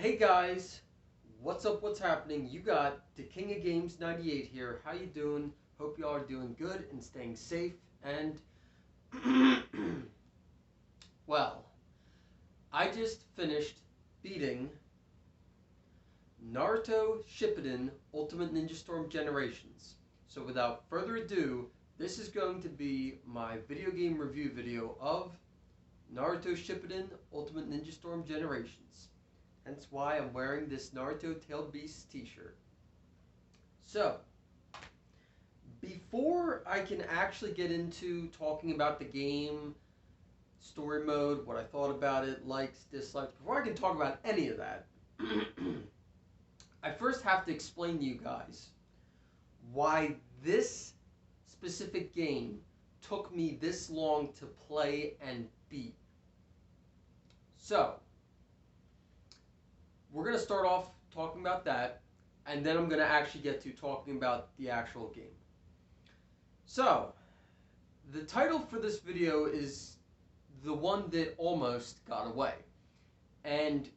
Hey guys, what's up? What's happening? You got the King of Games 98 here. How you doing? Hope y'all are doing good and staying safe. And well, I just finished beating Naruto Shippuden Ultimate Ninja Storm Generations. So without further ado, this is going to be my video game review video of Naruto Shippuden Ultimate Ninja Storm Generations. Hence why I'm wearing this Naruto Tailed Beast t-shirt. So, before I can actually get into talking about the game, story mode, what I thought about it, likes, dislikes, before I can talk about any of that, I first have to explain to you guys why this specific game took me this long to play and beat. So, we're going to start off talking about that, and then I'm going to actually get to talking about the actual game. So, the title for this video is the one that almost got away. And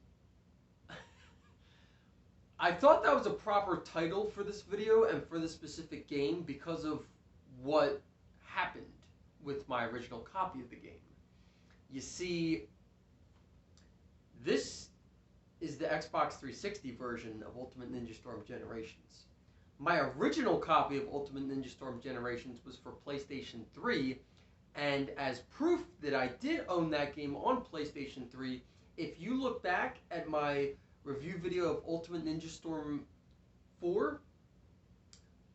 I thought that was a proper title for this video and for this specific game because of what happened with my original copy of the game. You see, this is the Xbox 360 version of Ultimate Ninja Storm Generations. My original copy of Ultimate Ninja Storm Generations was for PlayStation 3, and as proof that I did own that game on PlayStation 3, if you look back at my review video of Ultimate Ninja Storm 4,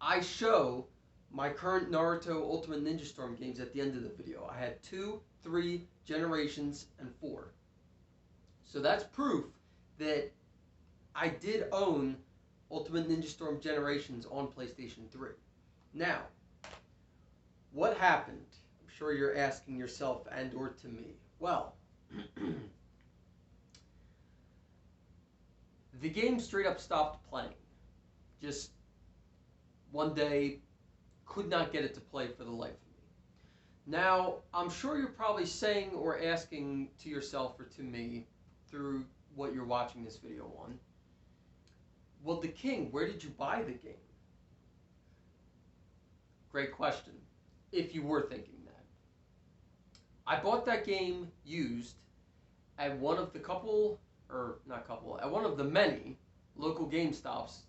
I show my current Naruto Ultimate Ninja Storm games at the end of the video. I had 2, 3, Generations, and 4. So that's proof that I did own Ultimate Ninja Storm Generations on PlayStation 3. Now, what happened? I'm sure you're asking yourself and or to me. Well, the game straight up stopped playing. Just one day, could not get it to play for the life of me. Now, I'm sure you're probably saying or asking to yourself or to me through what you're watching this video on. Well, the King, where did you buy the game? Great question, if you were thinking that. I bought that game used at one of the at one of the many local GameStops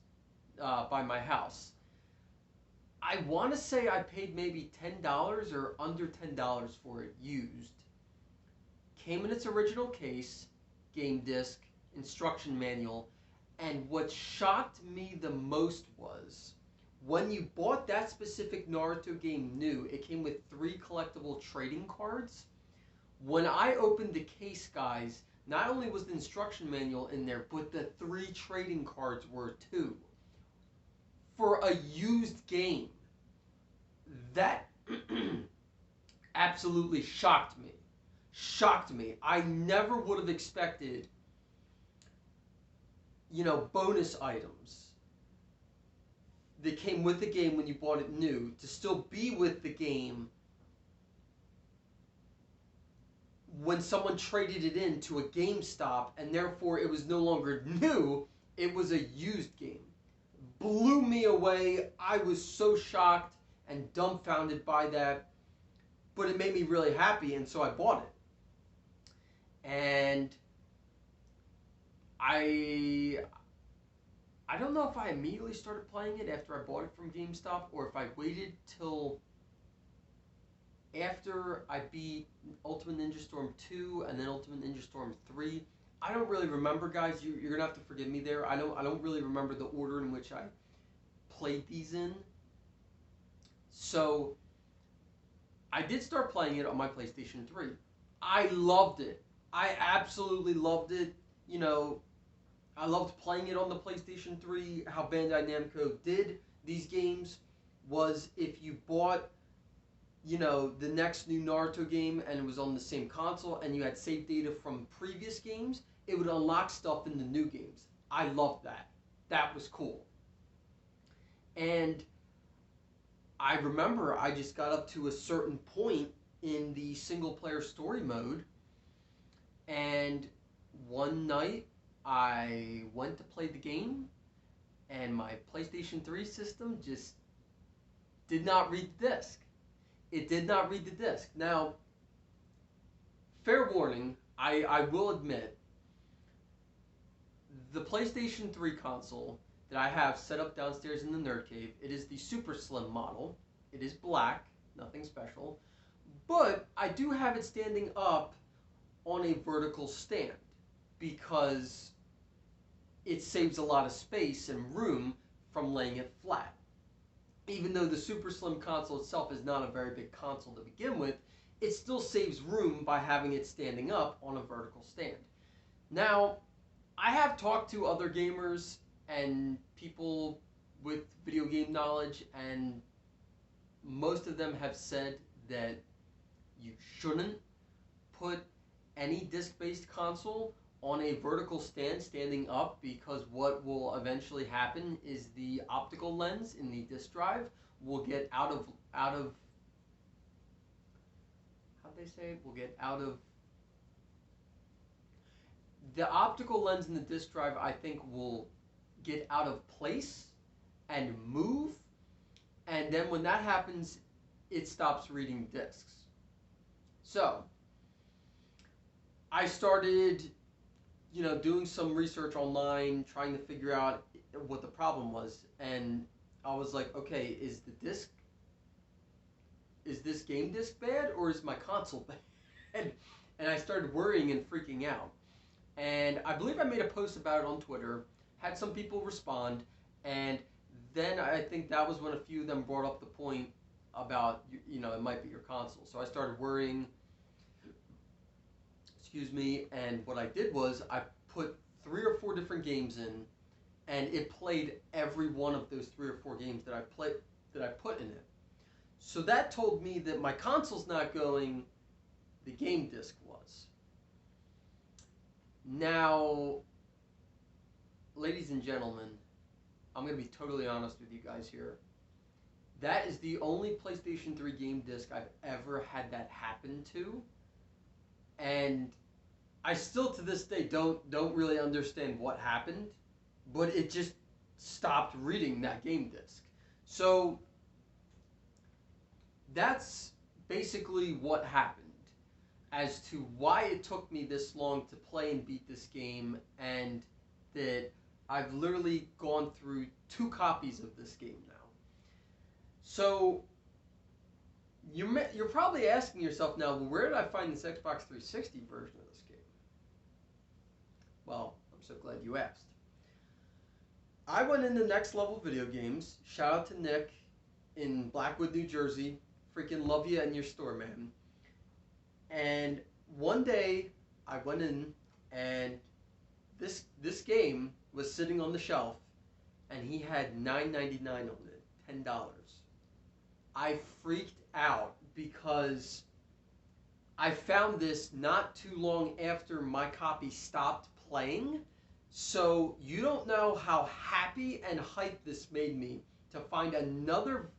by my house. I want to say I paid maybe $10 or under $10 for it used. Came in its original case, game disc, instruction manual, and what shocked me the most was when you bought that specific Naruto game new, it came with 3 collectible trading cards. When I opened the case, guys, not only was the instruction manual in there, but the 3 trading cards were too. For a used game. That absolutely shocked me. Shocked me. I never would have expected, bonus items that came with the game when you bought it new to still be with the game when someone traded it in to a GameStop, and therefore it was no longer new, it was a used game. Blew me away. I was so shocked and dumbfounded by that, but it made me really happy, and so I bought it. And I don't know if I immediately started playing it after I bought it from GameStop or if I waited till after I beat Ultimate Ninja Storm 2 and then Ultimate Ninja Storm 3. I don't really remember, guys. You're going to have to forgive me there. I don't really remember the order in which I played these in. So I did start playing it on my PlayStation 3. I loved it. I absolutely loved it. I loved playing it on the PlayStation 3. How Bandai Namco did these games was if you bought, the next new Naruto game and it was on the same console and you had saved data from previous games, it would unlock stuff in the new games. I loved that. That was cool. And I remember I just got up to a certain point in the single player story mode, and one night I went to play the game, and my PlayStation 3 system just did not read the disc. It did not read the disc. Now, fair warning, I will admit, the PlayStation 3 console that I have set up downstairs in the Nerd Cave, it is the super slim model. It is black, nothing special. But I do have it standing up on a vertical stand because it saves a lot of space and room from laying it flat. Even though the super slim console itself is not a very big console to begin with, it still saves room by having it standing up on a vertical stand. Now, I have talked to other gamers and people with video game knowledge, and most of them have said that you shouldn't put any disc-based console on a vertical stand standing up, because what will eventually happen is the optical lens in the disc drive will get out of how'd they say it? Will get out of the optical lens in the disc drive, I think, will get out of place and move, and then when that happens, it stops reading discs. So I started, doing some research online, trying to figure out what the problem was, and I was like, okay, is this game disc bad, or is my console bad? And I started worrying and freaking out. And I believe I made a post about it on Twitter, had some people respond, and then I think that was when a few of them brought up the point about, it might be your console. So I started worrying, and what I did was I put 3 or 4 different games in, and it played every one of those 3 or 4 games that I put in it. So that told me that my console's not going, the game disc was. Now, ladies and gentlemen, I'm going to be totally honest with you guys here. That is the only PlayStation 3 game disc I've ever had that happen to. And I still to this day don't really understand what happened, but it just stopped reading that game disc. So that's basically what happened as to why it took me this long to play and beat this game, and that I've literally gone through 2 copies of this game now. So you're probably asking yourself now, well, where did I find this Xbox 360 version of this game? Well, I'm so glad you asked. I went into Next Level Video Games. Shout out to Nick in Blackwood, New Jersey. Freaking love you and your store, man. And one day I went in, and this game was sitting on the shelf, and he had $9.99 on it, $10. I freaked out because I found this not too long after my copy stopped playing. So you don't know how happy and hyped this made me to find another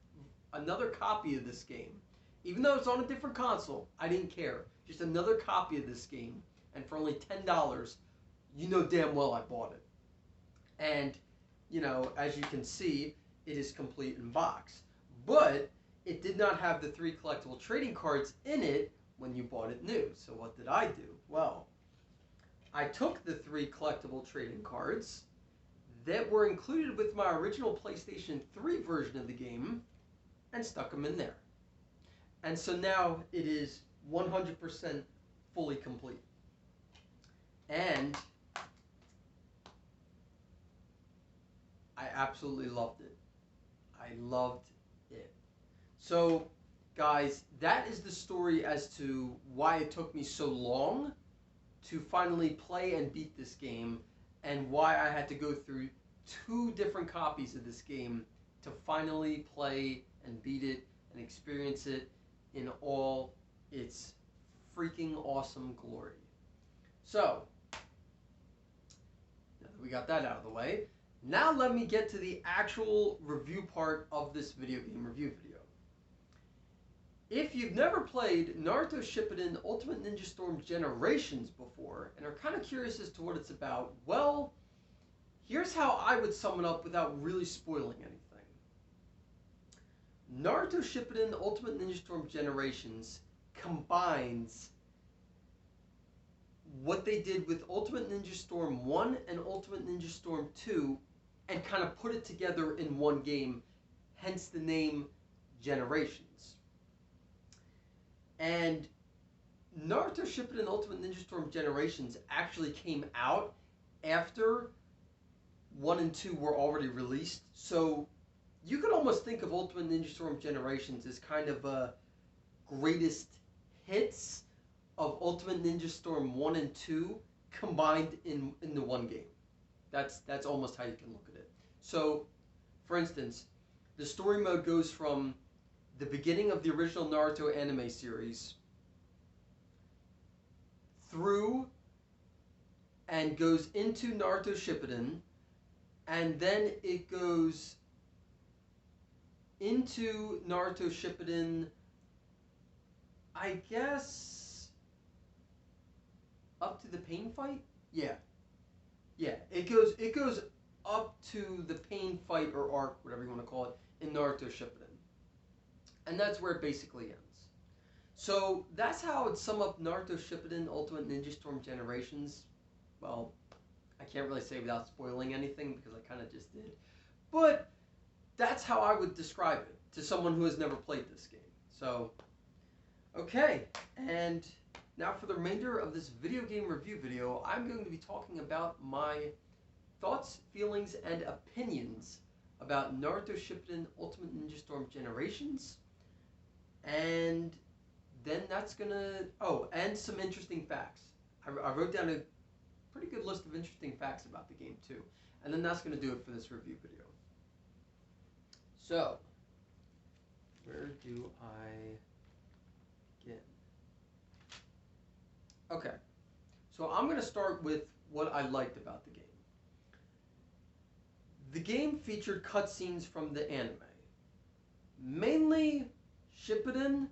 copy of this game. Even though it's on a different console, I didn't care. Just another copy of this game, and for only $10, you know damn well I bought it. And, as you can see, it is complete in box. But it did not have the 3 collectible trading cards in it when you bought it new. So what did I do? Well, I took the 3 collectible trading cards that were included with my original PlayStation 3 version of the game and stuck them in there. And so now it is 100% fully complete. And I absolutely loved it. I loved it. So, guys, that is the story as to why it took me so long to finally play and beat this game, and why I had to go through 2 different copies of this game to finally play and beat it and experience it in all its freaking awesome glory. So, now that we got that out of the way, now let me get to the actual review part of this video game review video. If you've never played Naruto Shippuden Ultimate Ninja Storm Generations before and are kind of curious as to what it's about, well, here's how I would sum it up without really spoiling anything. Naruto Shippuden Ultimate Ninja Storm Generations combines what they did with Ultimate Ninja Storm 1 and Ultimate Ninja Storm 2 and kind of put it together in one game, hence the name Generations. And Naruto Shippuden Ultimate Ninja Storm Generations actually came out after 1 and 2 were already released. So you could almost think of Ultimate Ninja Storm Generations as kind of a greatest hits of Ultimate Ninja Storm 1 and 2 combined in the one game. That's almost how you can look at it. So, for instance, the story mode goes from the beginning of the original Naruto anime series through and goes into Naruto Shippuden, and then it goes into Naruto Shippuden, I guess, up to the pain fight? Yeah. Yeah, it goes up to the pain fight or arc, whatever you want to call it, in Naruto Shippuden. And that's where it basically ends. So that's how I would sum up Naruto Shippuden Ultimate Ninja Storm Generations. Well, I can't really say without spoiling anything because I kind of just did. But that's how I would describe it to someone who has never played this game. So, okay. And now for the remainder of this video game review video, I'm going to be talking about my thoughts, feelings, and opinions about Naruto Shippuden Ultimate Ninja Storm Generations. And then that's gonna... Oh, and some interesting facts. I wrote down a pretty good list of interesting facts about the game too. And then that's gonna do it for this review video. So, where do I begin? Okay, so I'm gonna start with what I liked about the game. The game featured cutscenes from the anime. Mainly Shippuden,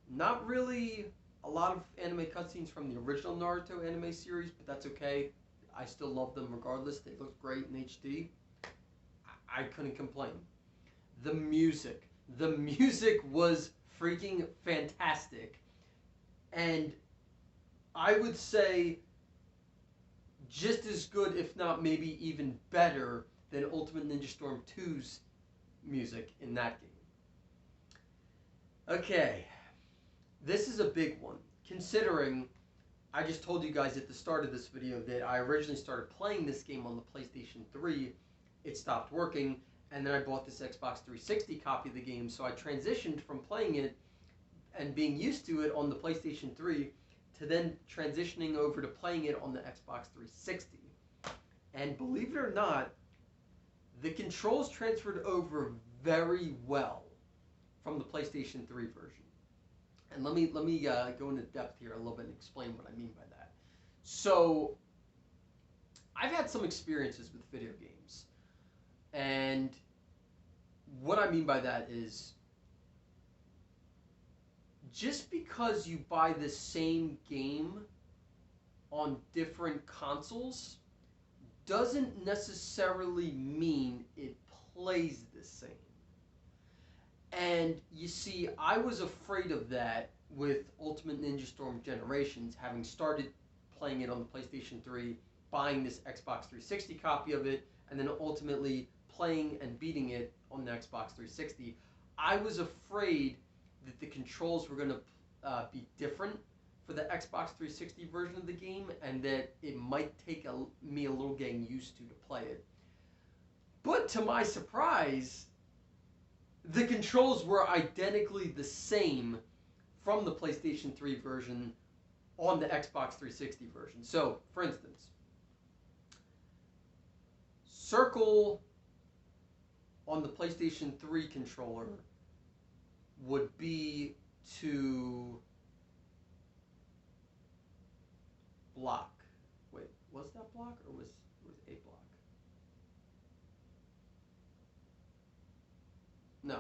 not really a lot of anime cutscenes from the original Naruto anime series, but that's okay. I still love them regardless. They look great in HD. I couldn't complain. The music was freaking fantastic. And I would say just as good, if not maybe even better, than Ultimate Ninja Storm 2's music in that game. Okay, this is a big one, considering I just told you guys at the start of this video that I originally started playing this game on the PlayStation 3, it stopped working, and then I bought this Xbox 360 copy of the game, so I transitioned from playing it and being used to it on the PlayStation 3 to then transitioning over to playing it on the Xbox 360. And believe it or not, the controls transferred over very well from the PlayStation 3 version. And let me go into depth here a little bit and explain what I mean by that. So, I've had some experiences with video games. And what I mean by that is, just because you buy the same game on different consoles doesn't necessarily mean it plays the same. And you see, I was afraid of that with Ultimate Ninja Storm Generations, having started playing it on the PlayStation 3, buying this Xbox 360 copy of it, and then ultimately playing and beating it on the Xbox 360. I was afraid that the controls were going to be different for the Xbox 360 version of the game, and that it might take me a little getting used to play it. But to my surprise, the controls were identically the same from the PlayStation 3 version on the Xbox 360 version. So, for instance, circle on the PlayStation 3 controller would be to block. Wait, was that block or was A block? No.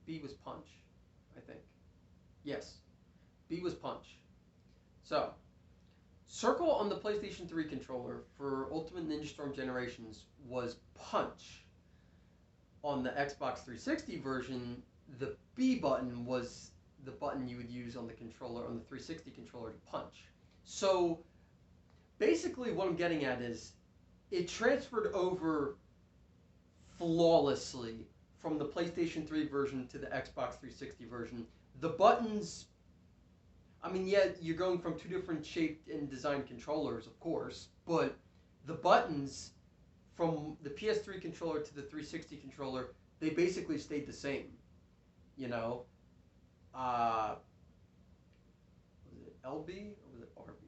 B was punch, I think. Yes, B was punch. So, circle on the PlayStation 3 controller for Ultimate Ninja Storm Generations was punch. On the Xbox 360 version, the B button was the button you would use on the controller, on the 360 controller, to punch. So basically what I'm getting at is it transferred over flawlessly from the PlayStation 3 version to the Xbox 360 version. The buttons, I mean, yeah, you're going from two different shaped and designed controllers, of course, but the buttons from the PS3 controller to the 360 controller, they basically stayed the same. You know, was it LB or was it RB?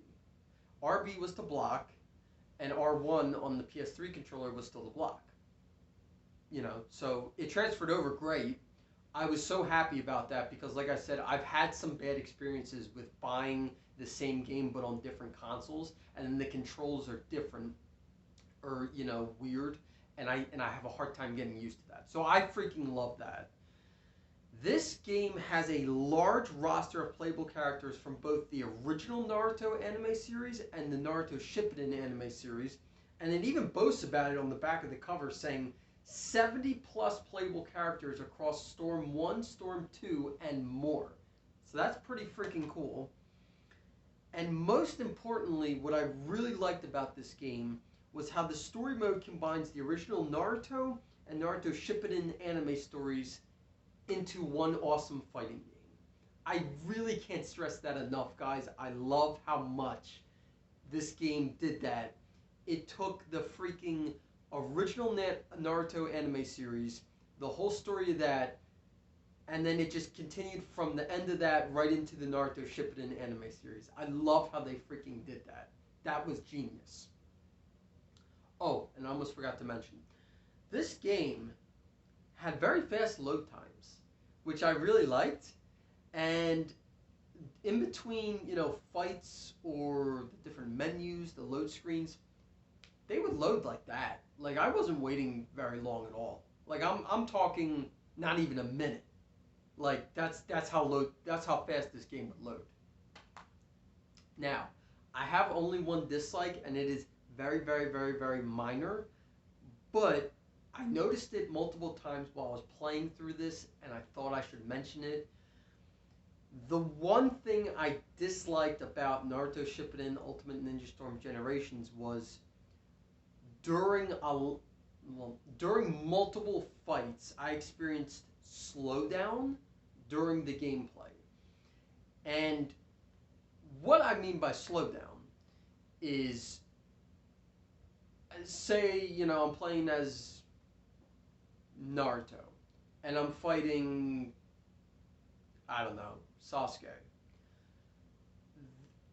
RB was to block, and R1 on the PS3 controller was still to block. You know, so it transferred over great. I was so happy about that because, like I said, I've had some bad experiences with buying the same game but on different consoles, and then the controls are different or weird, and I have a hard time getting used to that. So I freaking love that. This game has a large roster of playable characters from both the original Naruto anime series and the Naruto Shippuden anime series, and it even boasts about it on the back of the cover, saying 70 plus playable characters across Storm 1, Storm 2, and more. So that's pretty freaking cool. And most importantly, what I really liked about this game was how the story mode combines the original Naruto and Naruto Shippuden anime stories into one awesome fighting game. I really can't stress that enough, guys. I love how much this game did that. It took the freaking original Naruto anime series, the whole story of that, and then it just continued from the end of that right into the Naruto Shippuden anime series. I love how they freaking did that. That was genius. Oh, and I almost forgot to mention, this game had very fast load times, which I really liked. And in between, fights or the different menus, the load screens, they would load like that. Like I wasn't waiting very long at all. Like I'm talking not even a minute. Like that's how fast this game would load. Now, I have only one dislike, and it is very, very, very, very minor, but I noticed it multiple times while I was playing through this, and I thought I should mention it. The one thing I disliked about Naruto Shippuden Ultimate Ninja Storm Generations was during multiple fights, I experienced slowdown during the gameplay. And what I mean by slowdown is, say, I'm playing as Naruto, and I'm fighting, I don't know, Sasuke.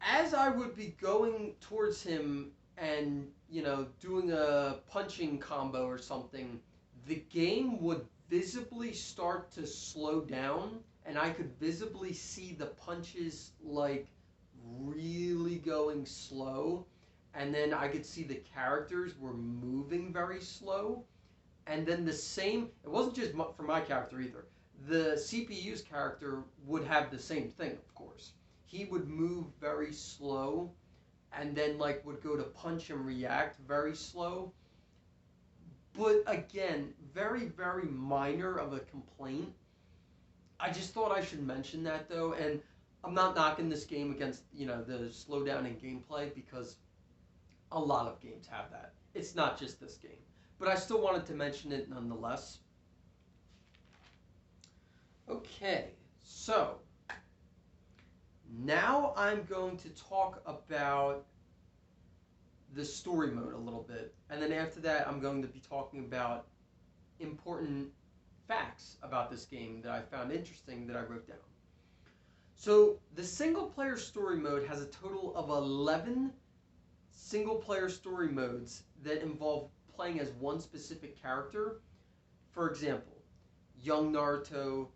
As I would be going towards him and, doing a punching combo or something, the game would visibly start to slow down, and I could visibly see the punches, like, really going slow, and then I could see the characters were moving very slow. And then the same, it wasn't just for my character either. The CPU's character would have the same thing, of course. He would move very slow, and then would go to punch and react very slow. But again, very, very minor of a complaint. I just thought I should mention that though, and I'm not knocking this game against, the slowdown in gameplay, because a lot of games have that. It's not just this game. But I still wanted to mention it nonetheless. Okay, so now I'm going to talk about the story mode a little bit. And then after that, I'm going to be talking about important facts about this game that I found interesting that I wrote down. So the single-player story mode has a total of 11 single-player story modes that involve playing as one specific character. For example, young Naruto,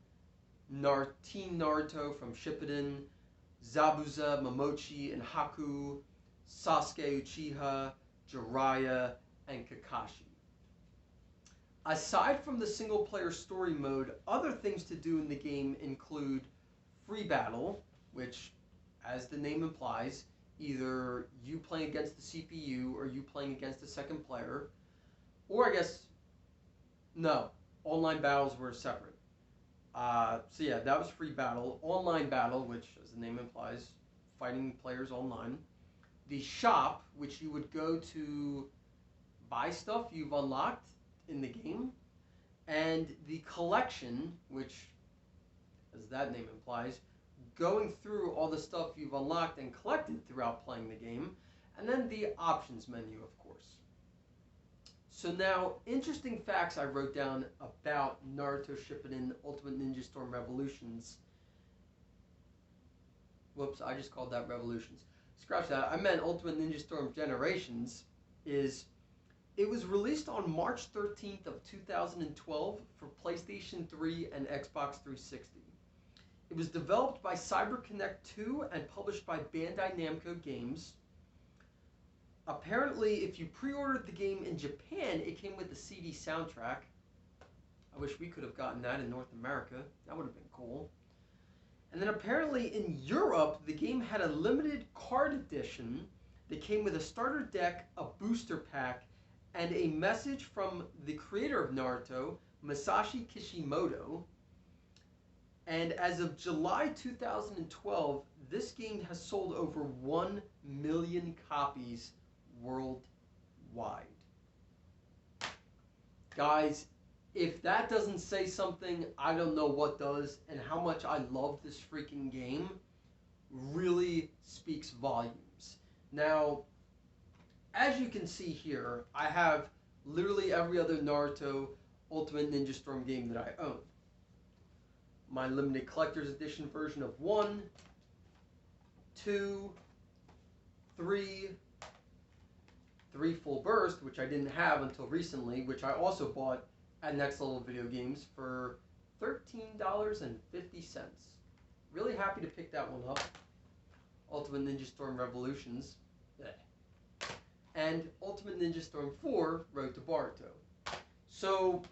Teen Naruto from Shippuden, Zabuza, Momochi, and Haku, Sasuke Uchiha, Jiraiya, and Kakashi. Aside from the single-player story mode, other things to do in the game include free battle, which, as the name implies, either you playing against the CPU or you playing against a second player, or I guess, no, online battles were separate. So yeah, that was free battle. Online battle, which, as the name implies, fighting players online. The shop, which you would go to buy stuff you've unlocked in the game. And the collection, which, as that name implies, going through all the stuff you've unlocked and collected throughout playing the game. And then the options menu, of course. So now, interesting facts I wrote down about Naruto Shippuden Ultimate Ninja Storm Revolutions. Whoops, I just called that Revolutions. Scratch that. I meant Ultimate Ninja Storm Generations. It was released on March 13th of 2012 for PlayStation 3 and Xbox 360. It was developed by CyberConnect 2 and published by Bandai Namco Games. Apparently, if you pre-ordered the game in Japan, it came with a CD soundtrack. I wish we could have gotten that in North America. That would have been cool. And then apparently in Europe, the game had a limited card edition that came with a starter deck, a booster pack, and a message from the creator of Naruto, Masashi Kishimoto. And as of July 2012, this game has sold over 1 million copies worldwide. Guys, if that doesn't say something, I don't know what does, and how much I love this freaking game really speaks volumes. Now, as you can see here, I have literally every other Naruto Ultimate Ninja Storm game that I own. My limited collector's edition version of 1, 2, 3 full burst, which I didn't have until recently, which I also bought at Next Level Video Games for $13.50. Really happy to pick that one up. Ultimate Ninja Storm Revolutions. And Ultimate Ninja Storm 4, Road to Boruto. So,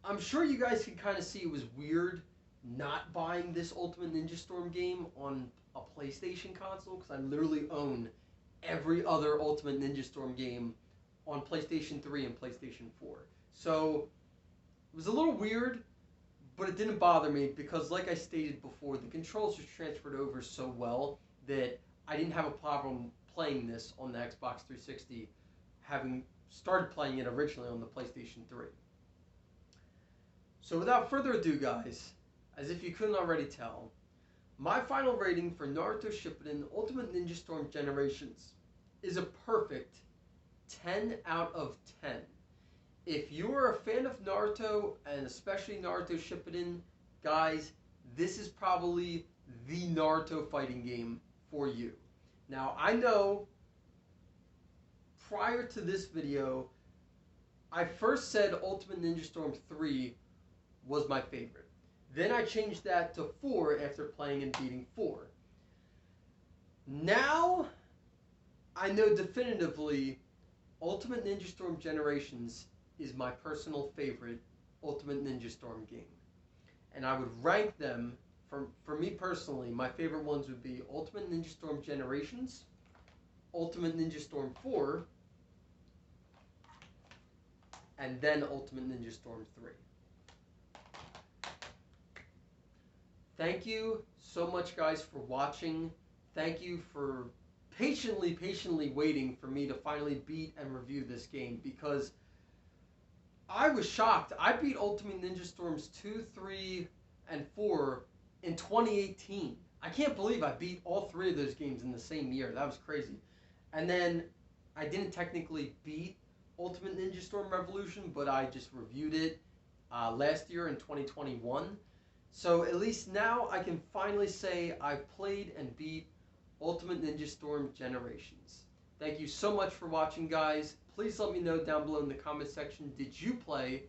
I'm sure you guys can kind of see it was weird not buying this Ultimate Ninja Storm game on a PlayStation console, because I literally own every other Ultimate Ninja Storm game on PlayStation 3 and PlayStation 4. So, it was a little weird, but it didn't bother me because, like I stated before, the controls just transferred over so well that I didn't have a problem playing this on the Xbox 360, having started playing it originally on the PlayStation 3. So without further ado, guys, as if you couldn't already tell, my final rating for Naruto Shippuden Ultimate Ninja Storm Generations is a perfect 10 out of 10. If you are a fan of Naruto, and especially Naruto Shippuden, guys, this is probably the Naruto fighting game for you. Now, I know prior to this video, I first said Ultimate Ninja Storm 3 was my favorite. Then I changed that to 4 after playing and beating 4. Now, I know definitively Ultimate Ninja Storm Generations is my personal favorite Ultimate Ninja Storm game. And I would rank them, for me personally, my favorite ones would be Ultimate Ninja Storm Generations, Ultimate Ninja Storm 4, and then Ultimate Ninja Storm 3. Thank you so much, guys, for watching. Thank you for patiently waiting for me to finally beat and review this game, because I was shocked. I beat Ultimate Ninja Storms 2, 3, and 4 in 2018. I can't believe I beat all 3 of those games in the same year. That was crazy. And then I didn't technically beat Ultimate Ninja Storm Revolution, but I just reviewed it last year in 2021. So at least now I can finally say I've played and beat Ultimate Ninja Storm Generations. Thank you so much for watching, guys. Please let me know down below in the comment section, did you play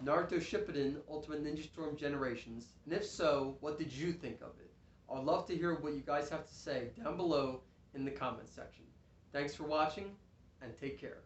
Naruto Shippuden Ultimate Ninja Storm Generations? And if so, what did you think of it? I'd love to hear what you guys have to say down below in the comment section. Thanks for watching, and take care.